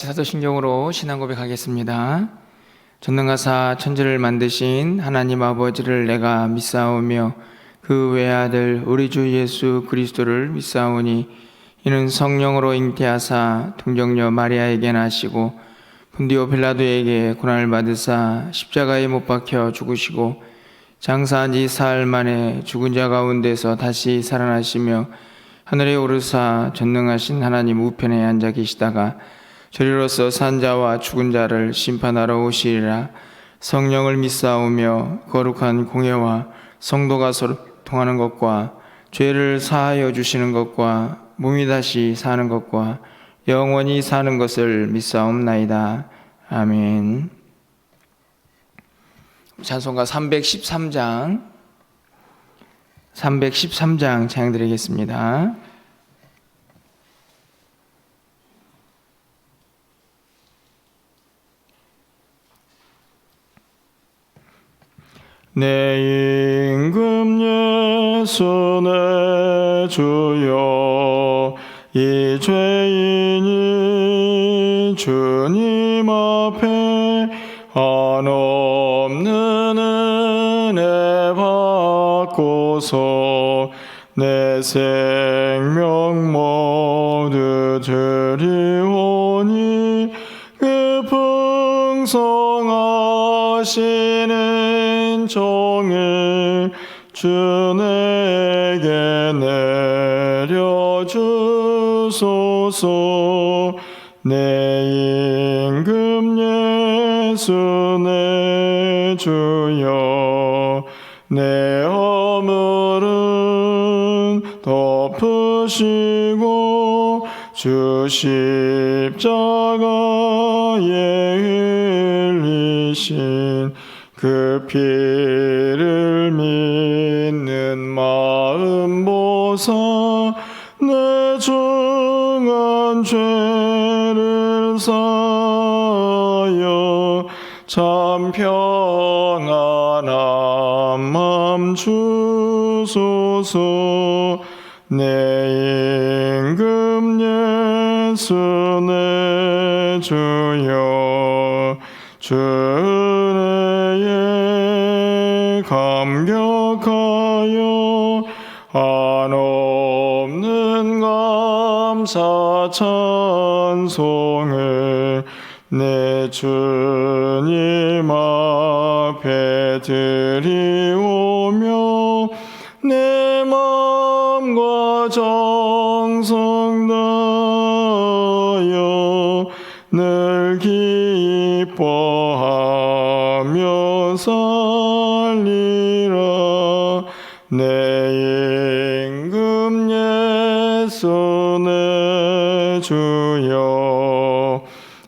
사도신경으로 신앙 고백하겠습니다. 전능하사 천지를 만드신 하나님 아버지를 내가 믿사오며 그 외아들 우리 주 예수 그리스도를 믿사오니 이는 성령으로 잉태하사 동정녀 마리아에게 나시고 본디오 빌라도에게 고난을 받으사 십자가에 못 박혀 죽으시고 장사한 지 사흘 만에 죽은 자 가운데서 다시 살아나시며 하늘에 오르사 전능하신 하나님 우편에 앉아 계시다가 저리로서 산 자와 죽은 자를 심판하러 오시리라. 성령을 믿사오며 거룩한 공예와 성도가 서로 통하는 것과 죄를 사하여 주시는 것과 몸이 다시 사는 것과 영원히 사는 것을 믿사옵나이다. 아멘. 찬송가 313장 찬양드리겠습니다. 내 임금 예수 내 주여 이 죄인이 주님 앞에 한없는 은혜 받고서 내 생명 모두 드리오니 그 풍성하시는 종일 주 내게 내려주소서. 내 임금 예수 내 주여 내 허물은 덮으시고 주 십자가에 흘리신 그 피를 믿는 마음 보사 내 중한 죄를 사하여 참 평안한 맘 주소서. 내 임금 예수 내 주여 주 은혜에 감격하여 한없는 감사 찬송을 내 주님 앞에 드리오며 내 마음과 정성 다하여 늘 기뻐하며 살리라. 내 임금 예수 내 주여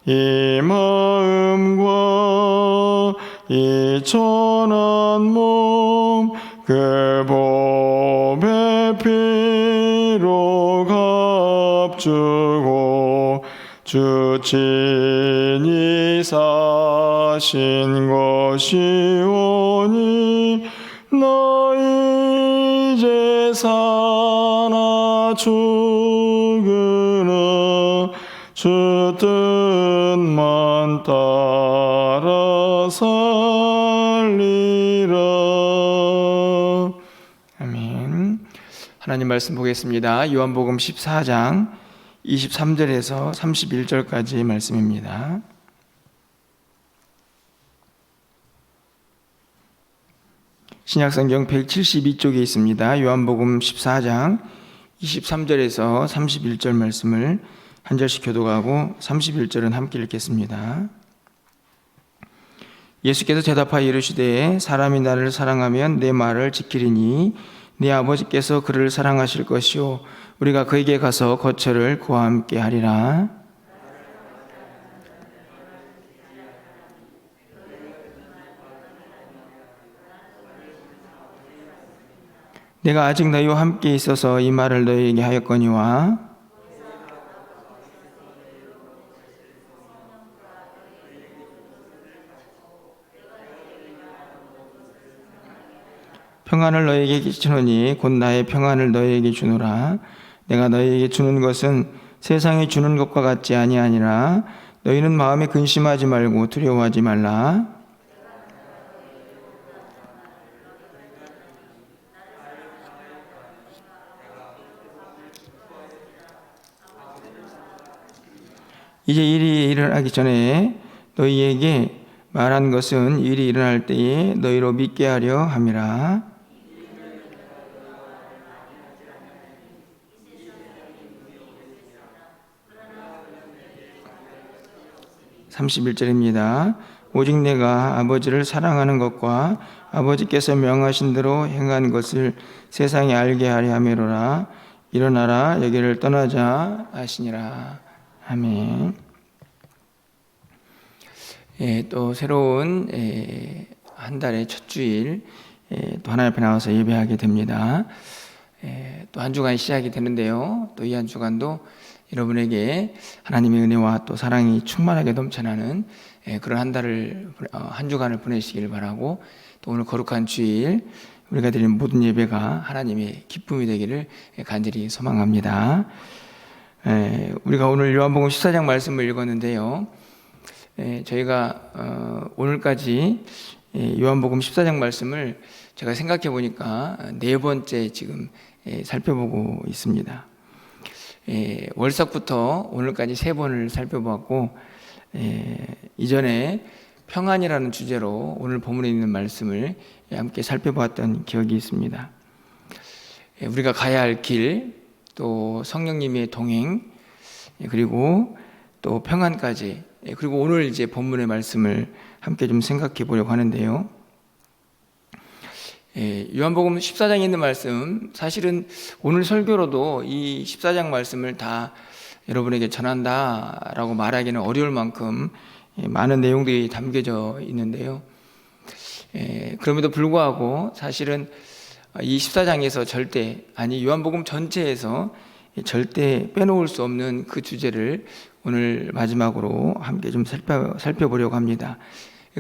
이 마음과 이 천한 몸 그 보배 피로 값주고 주 친히 사신 것이오니 나 이제 사나 죽으나 주 뜻만 따라 살리라. 아멘. 하나님 말씀 보겠습니다. 요한복음 14장 23절에서 31절까지 말씀입니다. 신약성경 172쪽에 있습니다. 요한복음 14장 23절에서 31절 말씀을 한 절씩 교독하고 31절은 함께 읽겠습니다. 예수께서 대답하여 이르시되 사람이 나를 사랑하면 내 말을 지키리니 네 아버지께서 그를 사랑하실 것이요 우리가 그에게 가서 거처를 그와 함께 하리라. 내가 아직 너희와 함께 있어서 이 말을 너희에게 하였거니와 평안을 너희에게 주노니 곧 나의 평안을 너희에게 주노라. 내가 너희에게 주는 것은 세상이 주는 것과 같지 아니하니라. 너희는 마음에 근심하지 말고 두려워하지 말라. 이제 일이 일어나기 전에 너희에게 말한 것은 일이 일어날 때에 너희로 믿게 하려 함이라. 31절입니다. 오직 내가 아버지를 사랑하는 것과 아버지께서 명하신 대로 행한 것을 세상에 알게 하려 함이로라. 일어나라, 여기를 떠나자 하시니라. 아멘. 또 새로운 한 달의 첫 주일 또 하나님 앞에 나와서 예배하게 됩니다. 또 한 주간이 시작이 되는데요. 또 이 한 주간도 여러분에게 하나님의 은혜와 또 사랑이 충만하게 넘쳐나는 그런 한 주간을 보내시길 바라고, 또 오늘 거룩한 주일 우리가 드리는 모든 예배가 하나님의 기쁨이 되기를 간절히 소망합니다. 우리가 오늘 요한복음 14장 말씀을 읽었는데요. 저희가 오늘까지 요한복음 14장 말씀을 제가 생각해 보니까 네 번째 지금 살펴보고 있습니다. 월석부터 오늘까지 세 번을 살펴보았고, 이전에 평안이라는 주제로 오늘 본문에 있는 말씀을 함께 살펴보았던 기억이 있습니다. 우리가 가야 할 길, 또 성령님의 동행, 그리고 또 평안까지, 그리고 오늘 이제 본문의 말씀을 함께 좀 생각해 보려고 하는데요. 요한복음 14장에 있는 말씀, 사실은 오늘 설교로도 이 14장 말씀을 다 여러분에게 전한다라고 말하기는 어려울 만큼 많은 내용들이 담겨져 있는데요. 그럼에도 불구하고 사실은 이 14장에서 요한복음 전체에서 절대 빼놓을 수 없는 그 주제를 오늘 마지막으로 함께 좀 살펴보려고 합니다.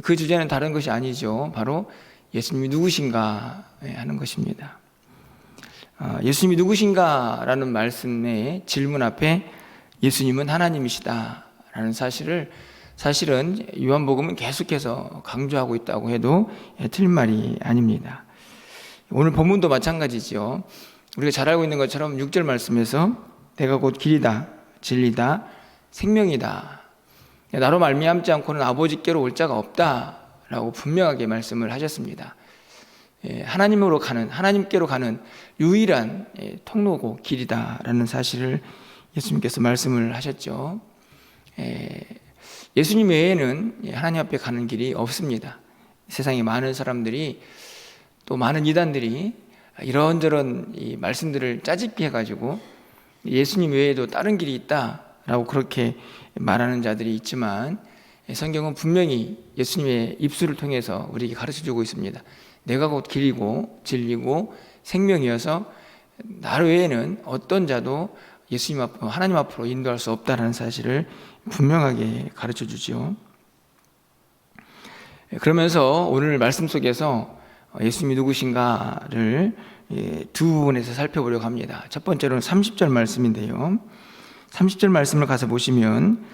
그 주제는 다른 것이 아니죠. 바로 예수님이 누구신가 하는 것입니다. 예수님이 누구신가 라는 말씀의 질문 앞에 예수님은 하나님이시다 라는 사실은 요한복음은 계속해서 강조하고 있다고 해도 틀린 말이 아닙니다. 오늘 본문도 마찬가지죠. 우리가 잘 알고 있는 것처럼 6절 말씀에서 내가 곧 길이다, 진리다, 생명이다, 나로 말미암지 않고는 아버지께로 올 자가 없다 라고 분명하게 말씀을 하셨습니다. 하나님께로 가는 유일한 통로고 길이다라는 사실을 예수님께서 말씀을 하셨죠. 예수님 외에는 하나님 앞에 가는 길이 없습니다. 세상에 많은 사람들이, 또 많은 이단들이 이런저런 이 말씀들을 짜집기 해가지고 예수님 외에도 다른 길이 있다라고 그렇게 말하는 자들이 있지만, 성경은 분명히 예수님의 입술을 통해서 우리에게 가르쳐주고 있습니다. 내가 곧 길이고 진리고 생명이어서 나 외에는 어떤 자도 하나님 앞으로 인도할 수 없다는 사실을 분명하게 가르쳐주죠. 그러면서 오늘 말씀 속에서 예수님이 누구신가를 두 부분에서 살펴보려고 합니다. 첫 번째로는 30절 말씀인데요. 30절 말씀을 가서 보시면,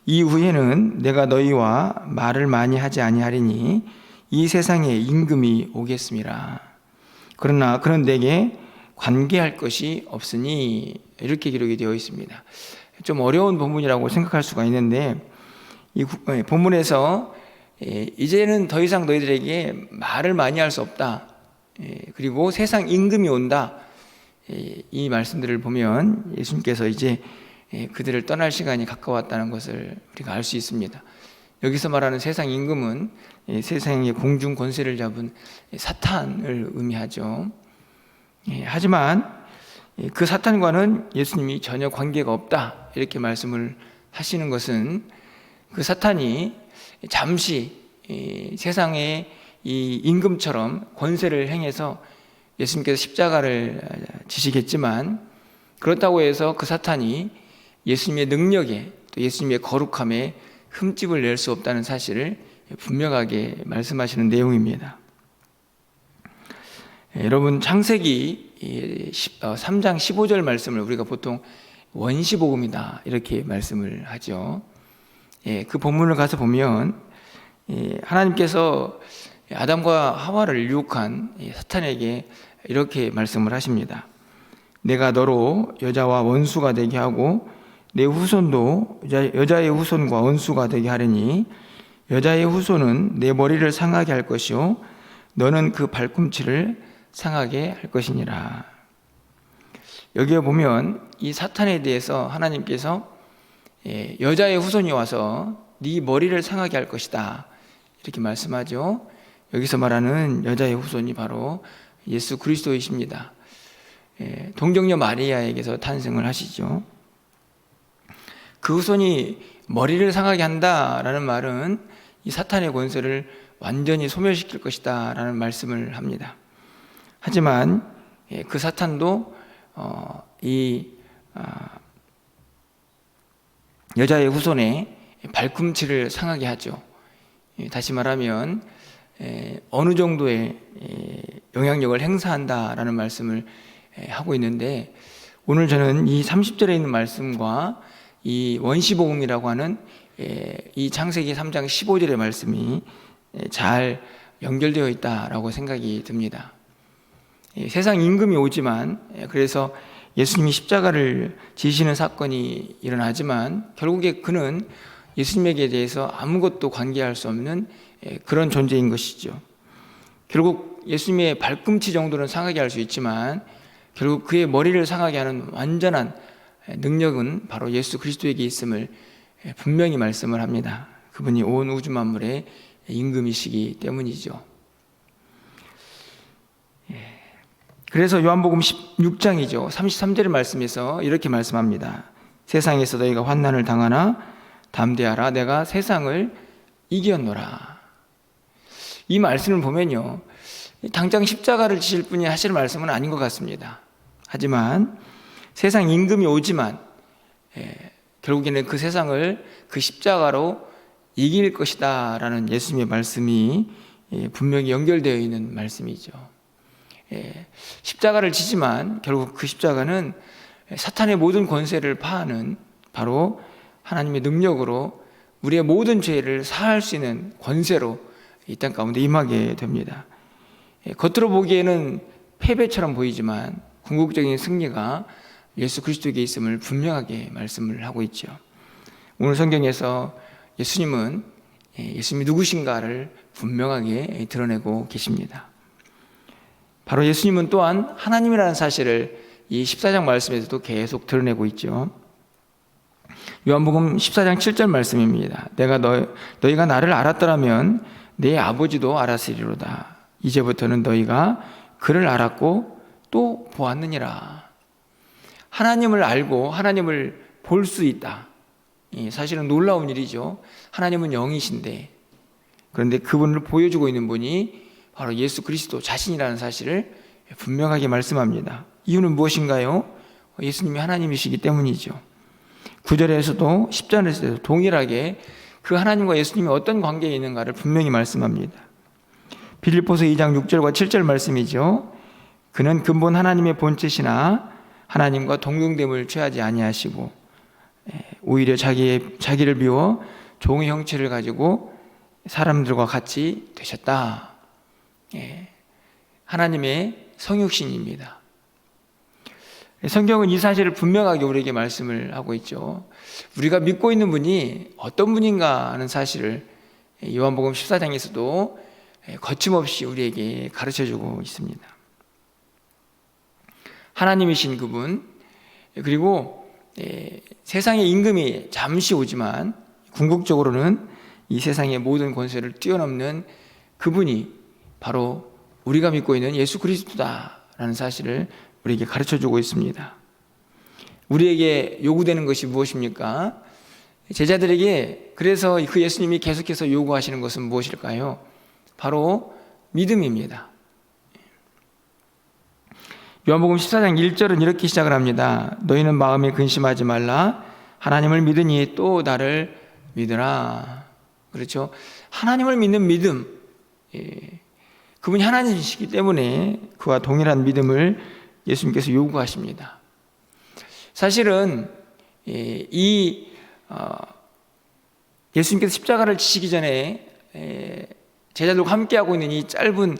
이후에는 내가 너희와 말을 많이 하지 아니하리니 이 세상에 임금이 오겠음이라. 그러나 그런 내게 관계할 것이 없으니, 이렇게 기록이 되어 있습니다. 좀 어려운 본문이라고 생각할 수가 있는데, 이 본문에서 이제는 더 이상 너희들에게 말을 많이 할 수 없다, 그리고 세상 임금이 온다, 이 말씀들을 보면 예수님께서 이제 그들을 떠날 시간이 가까웠다는 것을 우리가 알 수 있습니다. 여기서 말하는 세상 임금은 세상의 공중 권세를 잡은 사탄을 의미하죠. 하지만 그 사탄과는 예수님이 전혀 관계가 없다, 이렇게 말씀을 하시는 것은 그 사탄이 잠시 세상의 이 임금처럼 권세를 행해서 예수님께서 십자가를 지시겠지만, 그렇다고 해서 그 사탄이 예수님의 능력에, 또 예수님의 거룩함에 흠집을 낼 수 없다는 사실을 분명하게 말씀하시는 내용입니다. 여러분, 창세기 3장 15절 말씀을 우리가 보통 원시복음이다, 이렇게 말씀을 하죠. 그 본문을 가서 보면 하나님께서 아담과 하와를 유혹한 사탄에게 이렇게 말씀을 하십니다. 내가 너로 여자와 원수가 되게 하고 내 후손도 여자의 후손과 원수가 되게 하리니 여자의 후손은 내 머리를 상하게 할 것이요 너는 그 발꿈치를 상하게 할 것이니라. 여기에 보면 이 사탄에 대해서 하나님께서 여자의 후손이 와서 네 머리를 상하게 할 것이다 이렇게 말씀하죠. 여기서 말하는 여자의 후손이 바로 예수 그리스도이십니다. 동정녀 마리아에게서 탄생을 하시죠. 그 후손이 머리를 상하게 한다라는 말은 이 사탄의 권세를 완전히 소멸시킬 것이다 라는 말씀을 합니다. 하지만 그 사탄도 여자의 후손의 발꿈치를 상하게 하죠. 다시 말하면 어느 정도의 영향력을 행사한다라는 말씀을 하고 있는데, 오늘 저는 이 30절에 있는 말씀과 이 원시복음이라고 하는 이 창세기 3장 15절의 말씀이 잘 연결되어 있다라고 생각이 듭니다. 세상 임금이 오지만, 그래서 예수님이 십자가를 지시는 사건이 일어나지만 결국에 그는 예수님에게 대해서 아무것도 관계할 수 없는 그런 존재인 것이죠. 결국 예수님의 발꿈치 정도는 상하게 할 수 있지만 결국 그의 머리를 상하게 하는 완전한 능력은 바로 예수 그리스도에게 있음을 분명히 말씀을 합니다. 그분이 온 우주 만물의 임금이시기 때문이죠. 그래서 요한복음 16장이죠. 33절의 말씀에서 이렇게 말씀합니다. 세상에서 너희가 환난을 당하나 담대하라, 내가 세상을 이겼노라. 이 말씀을 보면요, 당장 십자가를 지실 분이 하실 말씀은 아닌 것 같습니다. 하지만 세상 임금이 오지만 결국에는 그 세상을 그 십자가로 이길 것이다 라는 예수님의 말씀이 분명히 연결되어 있는 말씀이죠. 십자가를 지지만 결국 그 십자가는 사탄의 모든 권세를 파하는 바로 하나님의 능력으로 우리의 모든 죄를 사할 수 있는 권세로 이 땅 가운데 임하게 됩니다. 겉으로 보기에는 패배처럼 보이지만 궁극적인 승리가 예수 그리스도에게 있음을 분명하게 말씀을 하고 있죠. 오늘 성경에서 예수님은 예수님이 누구신가를 분명하게 드러내고 계십니다. 바로 예수님은 또한 하나님이라는 사실을 이 14장 말씀에서도 계속 드러내고 있죠. 요한복음 14장 7절 말씀입니다. 내가 너희가 나를 알았더라면 내 아버지도 알았으리로다. 이제부터는 너희가 그를 알았고 또 보았느니라. 하나님을 알고 하나님을 볼 수 있다. 사실은 놀라운 일이죠. 하나님은 영이신데, 그런데 그분을 보여주고 있는 분이 바로 예수 그리스도 자신이라는 사실을 분명하게 말씀합니다. 이유는 무엇인가요? 예수님이 하나님이시기 때문이죠. 9절에서도 10절에서도 동일하게 그 하나님과 예수님이 어떤 관계에 있는가를 분명히 말씀합니다. 빌립보서 2장 6절과 7절 말씀이죠. 그는 근본 하나님의 본체시나 하나님과 동등됨을 취하지 아니하시고 오히려 자기를 비워 종의 형체를 가지고 사람들과 같이 되셨다. 하나님의 성육신입니다. 성경은 이 사실을 분명하게 우리에게 말씀을 하고 있죠. 우리가 믿고 있는 분이 어떤 분인가 하는 사실을 요한복음 14장에서도 거침없이 우리에게 가르쳐주고 있습니다. 하나님이신 그분, 그리고 세상의 임금이 잠시 오지만 궁극적으로는 이 세상의 모든 권세를 뛰어넘는 그분이 바로 우리가 믿고 있는 예수 그리스도다라는 사실을 우리에게 가르쳐주고 있습니다. 우리에게 요구되는 것이 무엇입니까? 제자들에게 그래서 그 예수님이 계속해서 요구하시는 것은 무엇일까요? 바로 믿음입니다. 요한복음 14장 1절은 이렇게 시작을 합니다. 너희는 마음에 근심하지 말라. 하나님을 믿으니 또 나를 믿으라. 그렇죠? 하나님을 믿는 믿음. 그분이 하나님이시기 때문에 그와 동일한 믿음을 예수님께서 요구하십니다. 사실은 이 예수님께서 십자가를 지시기 전에 제자들과 함께하고 있는 이 짧은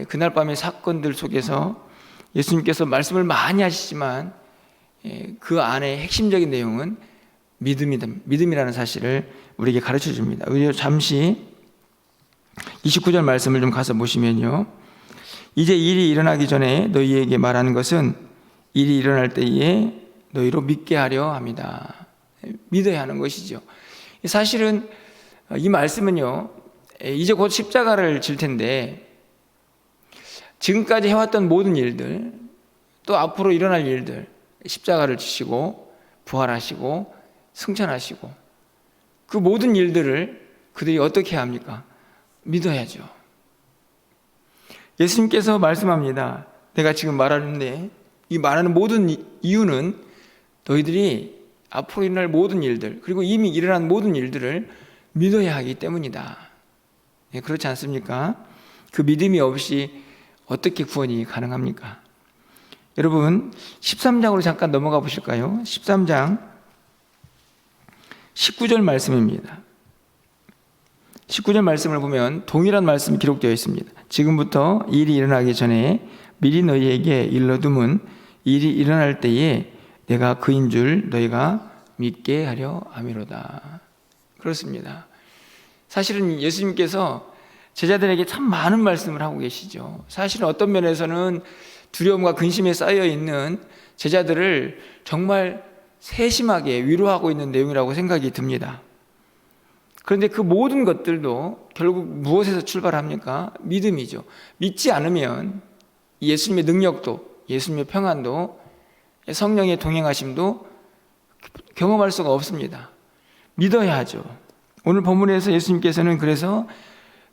그날 밤의 사건들 속에서 예수님께서 말씀을 많이 하시지만 그 안에 핵심적인 내용은 믿음이라는 사실을 우리에게 가르쳐 줍니다. 우리 잠시 29절 말씀을 좀 가서 보시면요, 이제 일이 일어나기 전에 너희에게 말하는 것은 일이 일어날 때에 너희로 믿게 하려 합니다. 믿어야 하는 것이죠. 사실은 이 말씀은요, 이제 곧 십자가를 질 텐데 지금까지 해왔던 모든 일들, 또 앞으로 일어날 일들, 십자가를 지시고 부활하시고 승천하시고 그 모든 일들을 그들이 어떻게 해야 합니까? 믿어야죠. 예수님께서 말씀합니다. 내가 지금 말하는데 이 말하는 모든 이유는 너희들이 앞으로 일어날 모든 일들, 그리고 이미 일어난 모든 일들을 믿어야 하기 때문이다. 그렇지 않습니까? 그 믿음이 없이 어떻게 구원이 가능합니까? 여러분 13장으로 잠깐 넘어가 보실까요? 13장 19절 말씀입니다. 19절 말씀을 보면 동일한 말씀이 기록되어 있습니다. 지금부터 일이 일어나기 전에 미리 너희에게 일러둠은 일이 일어날 때에 내가 그인 줄 너희가 믿게 하려 함이로다. 그렇습니다. 사실은 예수님께서 제자들에게 참 많은 말씀을 하고 계시죠. 사실은 어떤 면에서는 두려움과 근심에 쌓여 있는 제자들을 정말 세심하게 위로하고 있는 내용이라고 생각이 듭니다. 그런데 그 모든 것들도 결국 무엇에서 출발합니까? 믿음이죠. 믿지 않으면 예수님의 능력도, 예수님의 평안도, 성령의 동행하심도 경험할 수가 없습니다. 믿어야 하죠. 오늘 본문에서 예수님께서는 그래서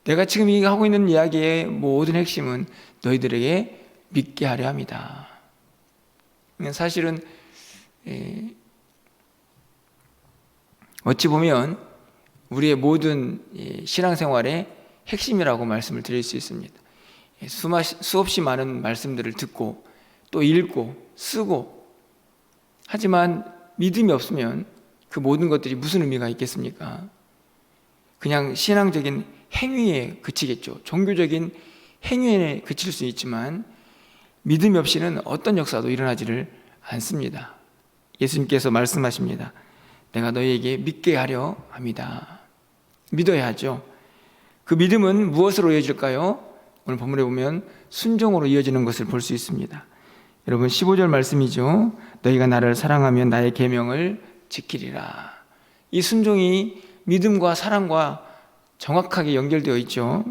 내가 지금 하고 있는 이야기의 모든 핵심은 너희들에게 믿게 하려 합니다. 사실은 어찌 보면 우리의 모든 신앙생활의 핵심이라고 말씀을 드릴 수 있습니다. 수없이 많은 말씀들을 듣고 또 읽고 쓰고, 하지만 믿음이 없으면 그 모든 것들이 무슨 의미가 있겠습니까? 그냥 신앙적인 행위에 그치겠죠. 종교적인 행위에 그칠 수 있지만 믿음이 없이는 어떤 역사도 일어나지를 않습니다. 예수님께서 말씀하십니다. 내가 너희에게 믿게 하려 합니다. 믿어야 하죠. 그 믿음은 무엇으로 이어질까요? 오늘 본문에 보면 순종으로 이어지는 것을 볼 수 있습니다. 여러분 15절 말씀이죠. 너희가 나를 사랑하면 나의 계명을 지키리라. 이 순종이 믿음과 사랑과 정확하게 연결되어 있죠.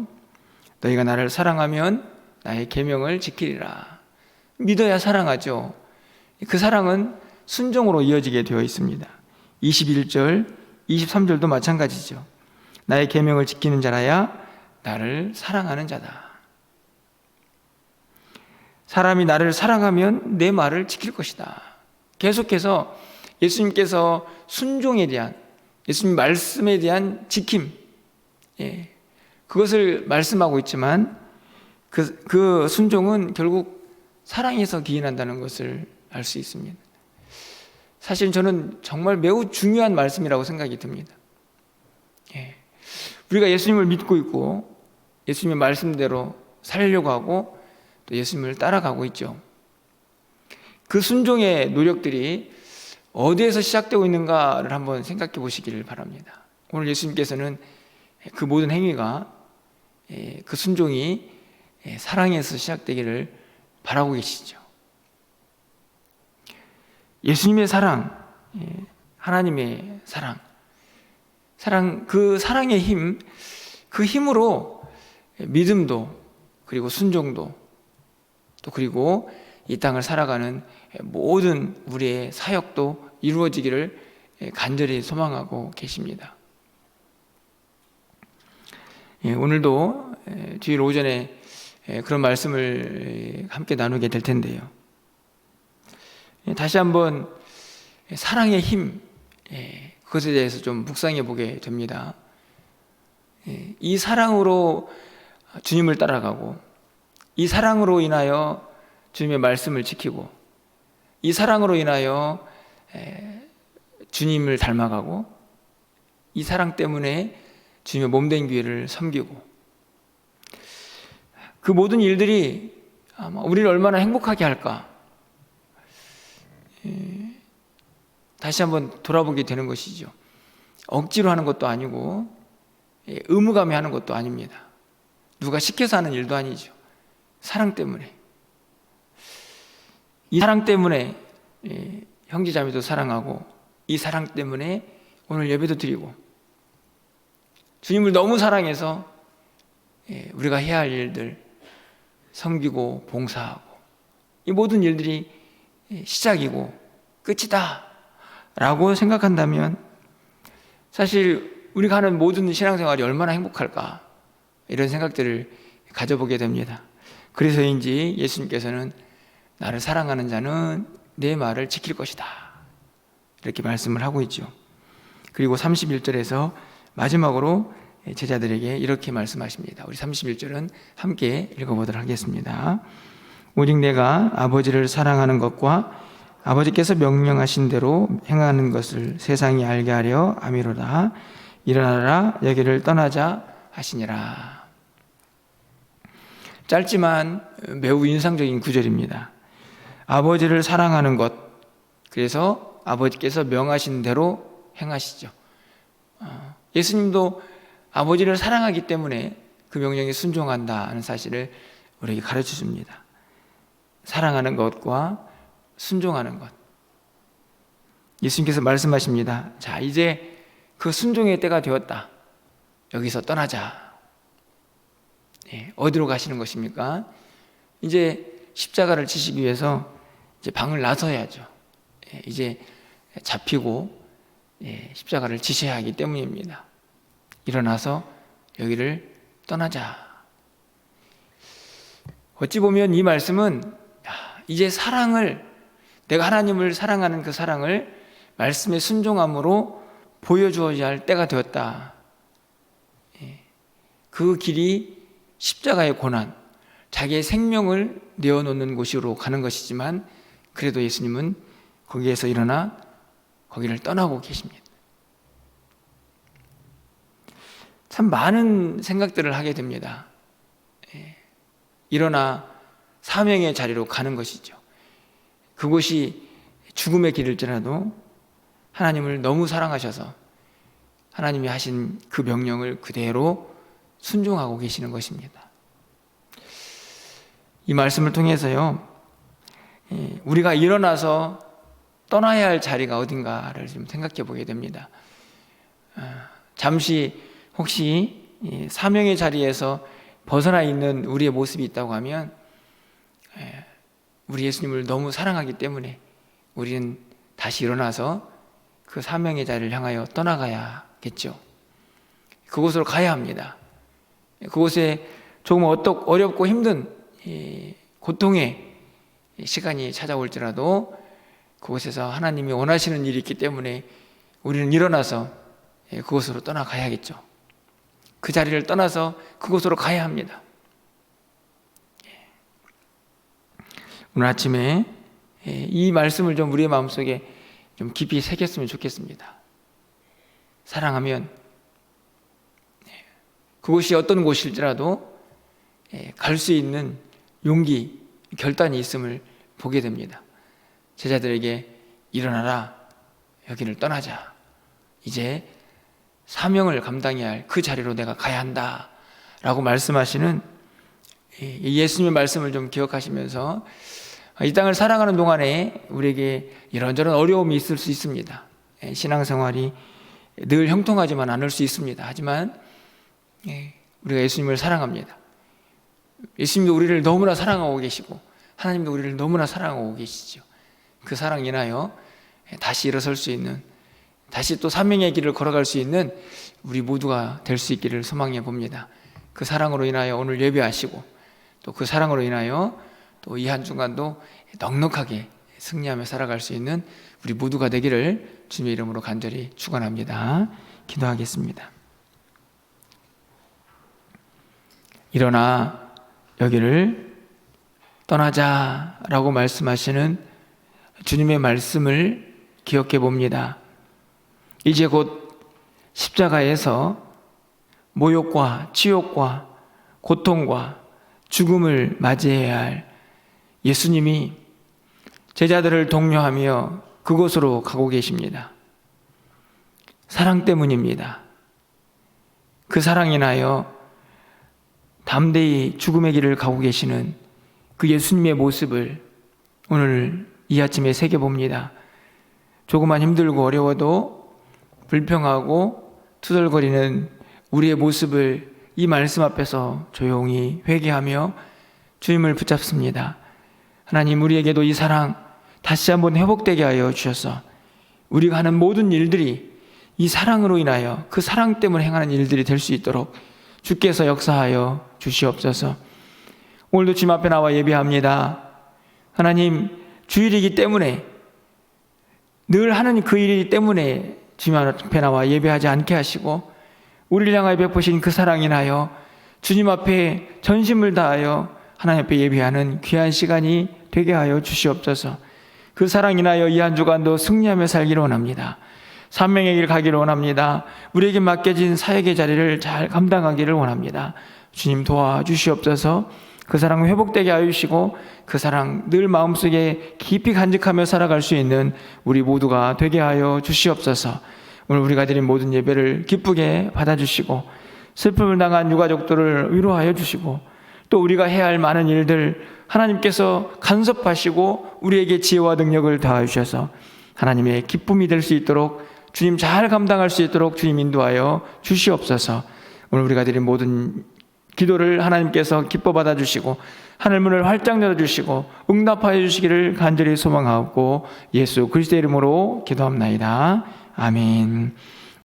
너희가 나를 사랑하면 나의 계명을 지키리라. 믿어야 사랑하죠. 그 사랑은 순종으로 이어지게 되어 있습니다. 21절, 23절도 마찬가지죠. 나의 계명을 지키는 자라야 나를 사랑하는 자다. 사람이 나를 사랑하면 내 말을 지킬 것이다. 계속해서 예수님께서 순종에 대한, 예수님 말씀에 대한 지킴, 그것을 말씀하고 있지만 그 순종은 결국 사랑에서 기인한다는 것을 알 수 있습니다. 사실 저는 정말 매우 중요한 말씀이라고 생각이 듭니다. 우리가 예수님을 믿고 있고 예수님의 말씀대로 살려고 하고 또 예수님을 따라가고 있죠. 그 순종의 노력들이 어디에서 시작되고 있는가를 한번 생각해 보시기를 바랍니다. 오늘 예수님께서는 그 모든 행위가, 그 순종이 사랑에서 시작되기를 바라고 계시죠. 예수님의 사랑, 하나님의 사랑, 그 사랑의 힘, 그 힘으로 믿음도, 그리고 순종도, 또 그리고 이 땅을 살아가는 모든 우리의 사역도 이루어지기를 간절히 소망하고 계십니다. 오늘도 주일 오전에 그런 말씀을 함께 나누게 될 텐데요. 다시 한번 사랑의 힘, 그것에 대해서 좀 묵상해 보게 됩니다. 이 사랑으로 주님을 따라가고, 이 사랑으로 인하여 주님의 말씀을 지키고, 이 사랑으로 인하여 주님을 닮아가고, 이 사랑 때문에 주님의 몸된 교회를 섬기고, 그 모든 일들이 아마 우리를 얼마나 행복하게 할까, 다시 한번 돌아보게 되는 것이죠. 억지로 하는 것도 아니고 의무감에 하는 것도 아닙니다. 누가 시켜서 하는 일도 아니죠. 사랑 때문에. 이 사랑 때문에 형제자매도 사랑하고, 이 사랑 때문에 오늘 예배도 드리고, 주님을 너무 사랑해서 우리가 해야 할 일들, 섬기고 봉사하고, 이 모든 일들이 시작이고 끝이다 라고 생각한다면 사실 우리가 하는 모든 신앙생활이 얼마나 행복할까, 이런 생각들을 가져보게 됩니다. 그래서인지 예수님께서는 나를 사랑하는 자는 내 말을 지킬 것이다, 이렇게 말씀을 하고 있죠. 그리고 31절에서 마지막으로 제자들에게 이렇게 말씀하십니다. 우리 31절은 함께 읽어보도록 하겠습니다. 오직 내가 아버지를 사랑하는 것과 아버지께서 명령하신 대로 행하는 것을 세상이 알게 하려 함이로다. 일어나라, 여기를 떠나자 하시니라. 짧지만 매우 인상적인 구절입니다. 아버지를 사랑하는 것, 그래서 아버지께서 명하신 대로 행하시죠. 예수님도 아버지를 사랑하기 때문에 그 명령에 순종한다는 사실을 우리에게 가르쳐 줍니다. 사랑하는 것과 순종하는 것. 예수님께서 말씀하십니다. 자, 이제 그 순종의 때가 되었다. 여기서 떠나자. 어디로 가시는 것입니까? 이제 십자가를 치시기 위해서 이제 방을 나서야죠. 이제 잡히고 십자가를 지셔야 하기 때문입니다. 일어나서 여기를 떠나자. 어찌 보면 이 말씀은 이제 사랑을, 내가 하나님을 사랑하는 그 사랑을 말씀의 순종함으로 보여주어야 할 때가 되었다. 그 길이 십자가의 고난, 자기의 생명을 내어놓는 곳으로 가는 것이지만, 그래도 예수님은 거기에서 일어나 거기를 떠나고 계십니다. 참 많은 생각들을 하게 됩니다. 일어나 사명의 자리로 가는 것이죠. 그곳이 죽음의 길일지라도 하나님을 너무 사랑하셔서 하나님이 하신 그 명령을 그대로 순종하고 계시는 것입니다. 이 말씀을 통해서요, 우리가 일어나서 떠나야 할 자리가 어딘가를 좀 생각해 보게 됩니다. 잠시 혹시 사명의 자리에서 벗어나 있는 우리의 모습이 있다고 하면, 우리 예수님을 너무 사랑하기 때문에 우리는 다시 일어나서 그 사명의 자리를 향하여 떠나가야겠죠. 그곳으로 가야 합니다. 그곳에 조금 어렵고 힘든 고통의 시간이 찾아올지라도 그곳에서 하나님이 원하시는 일이 있기 때문에 우리는 일어나서 그곳으로 떠나가야겠죠. 그 자리를 떠나서 그곳으로 가야 합니다. 오늘 아침에 이 말씀을 좀 우리의 마음속에 좀 깊이 새겼으면 좋겠습니다. 사랑하면 그곳이 어떤 곳일지라도 갈 수 있는 용기, 결단이 있음을 보게 됩니다. 제자들에게 일어나라, 여기를 떠나자. 이제 사명을 감당해야 할 그 자리로 내가 가야 한다 라고 말씀하시는 예수님의 말씀을 좀 기억하시면서 이 땅을 살아가는 동안에 우리에게 이런저런 어려움이 있을 수 있습니다. 신앙생활이 늘 형통하지만 않을 수 있습니다. 하지만 우리가 예수님을 사랑합니다. 예수님도 우리를 너무나 사랑하고 계시고 하나님도 우리를 너무나 사랑하고 계시죠. 그 사랑 인하여 다시 일어설 수 있는, 다시 또 사명의 길을 걸어갈 수 있는 우리 모두가 될 수 있기를 소망해 봅니다. 그 사랑으로 인하여 오늘 예배하시고 또 그 사랑으로 인하여 또 이 한 주간도 넉넉하게 승리하며 살아갈 수 있는 우리 모두가 되기를 주님의 이름으로 간절히 축원합니다. 기도하겠습니다. 일어나 여기를 떠나자라고 말씀하시는 주님의 말씀을 기억해 봅니다. 이제 곧 십자가에서 모욕과 치욕과 고통과 죽음을 맞이해야 할 예수님이 제자들을 독려하며 그곳으로 가고 계십니다. 사랑 때문입니다. 그 사랑 인하여 담대히 죽음의 길을 가고 계시는 그 예수님의 모습을 오늘 이 아침에 새겨봅니다. 조금만 힘들고 어려워도 불평하고 투덜거리는 우리의 모습을 이 말씀 앞에서 조용히 회개하며 주님을 붙잡습니다. 하나님, 우리에게도 이 사랑 다시 한번 회복되게 하여 주셔서 우리가 하는 모든 일들이 이 사랑으로 인하여 그 사랑 때문에 행하는 일들이 될 수 있도록 주께서 역사하여 주시옵소서. 오늘도 주님 앞에 나와 예배합니다. 하나님, 주일이기 때문에 늘 하는 그 일이기 때문에 주님 앞에 나와 예배하지 않게 하시고 우리를 향하여 베푸신 그 사랑 인하여 주님 앞에 전심을 다하여 하나님 앞에 예배하는 귀한 시간이 되게 하여 주시옵소서. 그 사랑 인하여 이 한 주간도 승리하며 살기를 원합니다. 산명의 길 가기를 원합니다. 우리에게 맡겨진 사역의 자리를 잘 감당하기를 원합니다. 주님 도와주시옵소서. 그 사랑 회복되게 하여 주시고 그 사랑 늘 마음속에 깊이 간직하며 살아갈 수 있는 우리 모두가 되게 하여 주시옵소서. 오늘 우리가 드린 모든 예배를 기쁘게 받아주시고 슬픔을 당한 유가족들을 위로하여 주시고 또 우리가 해야 할 많은 일들 하나님께서 간섭하시고 우리에게 지혜와 능력을 더하여 주셔서 하나님의 기쁨이 될 수 있도록 주님 잘 감당할 수 있도록 주님 인도하여 주시옵소서. 오늘 우리가 드린 모든 기도를 하나님께서 기뻐 받아주시고 하늘문을 활짝 열어주시고 응답하여 주시기를 간절히 소망하고 예수 그리스도의 이름으로 기도합나이다. 아멘.